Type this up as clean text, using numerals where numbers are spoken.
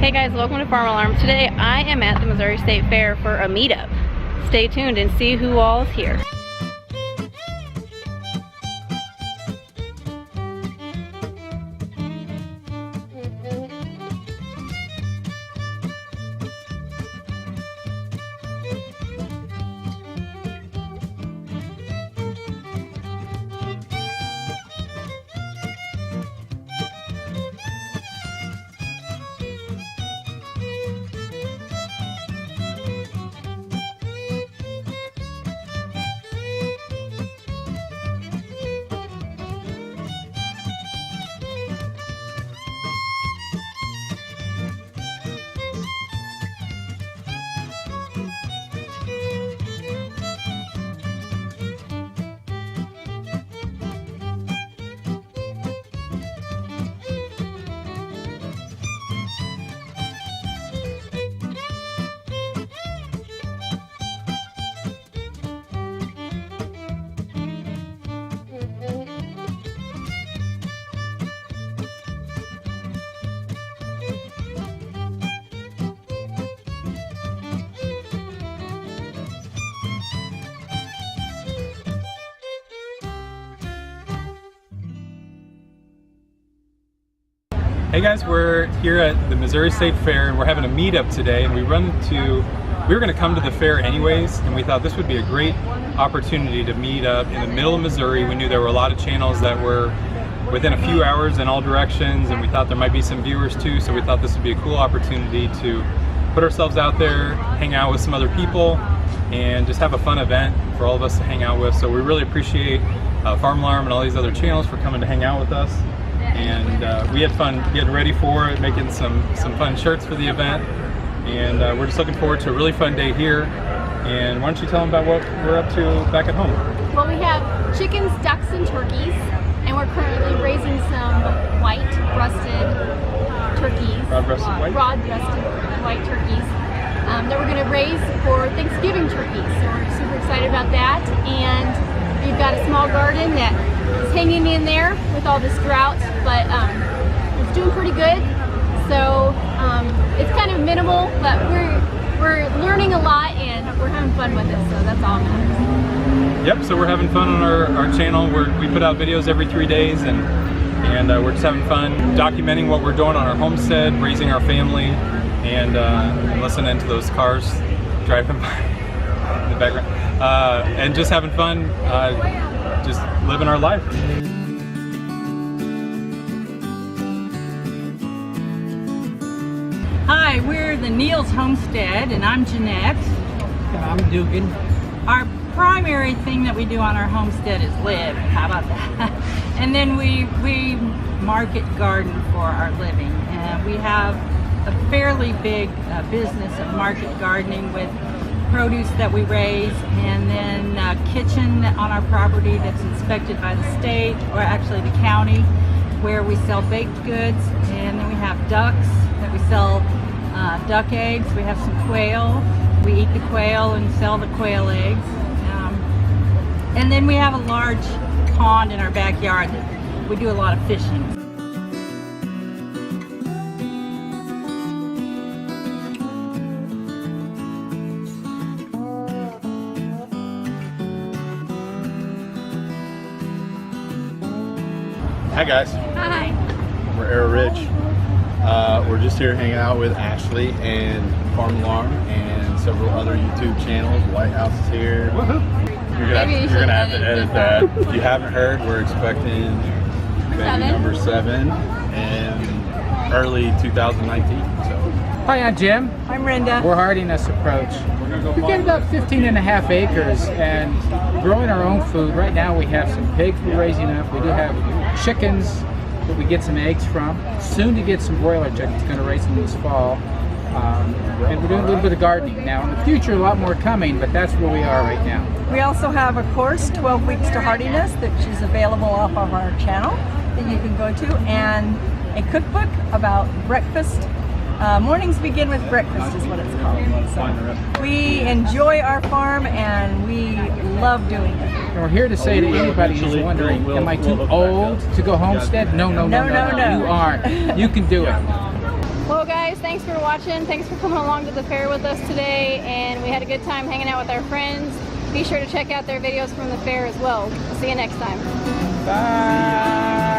Hey guys, welcome to Farm Alarm. Today I am at the Missouri State Fair for a meetup. Stay tuned and see who all is here. Hey guys, we're here at the Missouri State Fair and we're having a meetup today, and we were going to come to the fair anyways, and we thought this would be a great opportunity to meet up in the middle of Missouri. We knew there were a lot of channels that were within a few hours in all directions, and we thought there might be some viewers too, so we thought this would be a cool opportunity to put ourselves out there, hang out with some other people, and just have a fun event for all of us to hang out with. So we really appreciate Farm Alarm and all these other channels for coming to hang out with us. And we had fun getting ready for it, making some fun shirts for the event, and we're just looking forward to a really fun day here. And why don't you tell them about what we're up to back at home? Well, we have chickens, ducks, and turkeys, and we're currently raising some white-breasted turkeys. Broad-breasted white turkeys that we're going to raise for Thanksgiving turkeys. So we're super excited about that, and we've got a small garden that is hanging in there with all this drought, but it's doing pretty good. So it's kind of minimal, but we're learning a lot and we're having fun with it, so that's all that matters. Yep, so we're having fun on our channel. We put out videos every 3 days, and we're just having fun documenting what we're doing on our homestead, raising our family, and listening to those cars driving by in the background, and just having fun, just living our life. Hi, we're the Neals Homestead, and I'm Jeanette. And I'm Dugan. Our primary thing that we do on our homestead is live. How about that? And then we market garden for our living. We have a fairly big business of market gardening with produce that we raise, and then a kitchen on our property that's inspected by the state, or actually the county, where we sell baked goods. And then we have ducks that we sell duck eggs. We have some quail. We eat the quail and sell the quail eggs. And then we have a large pond in our backyard that we do a lot of fishing. Hi guys. Hi. We're Arrow Ridge. We're just here hanging out with Ashley and Farm Alarm and several other YouTube channels. White House is here. You're gonna have to edit that. If you haven't heard, we're expecting baby number 7 in early 2019. So. Hi, I'm Jim. I'm Brenda. We're Heartiness Approach. We get about 15.5 acres and growing our own food. Right now we have some pigs we're raising up. We do have chickens that we get some eggs from. Soon to get some broiler chickens, going to raise them this fall. And we're doing a little bit of gardening. Now in the future a lot more coming, but that's where we are right now. We also have a course, 12 Weeks to Hardiness, which is available off of our channel that you can go to, and a cookbook about breakfast. Mornings begin with breakfast is what it's called. So we enjoy our farm and we love doing it. And we're here to say to anybody who's wondering, am I too old to go homestead? No. You aren't. You can do it. Well guys, thanks for watching. Thanks for coming along to the fair with us today, and we had a good time hanging out with our friends. Be sure to check out their videos from the fair as well. See you next time. Bye.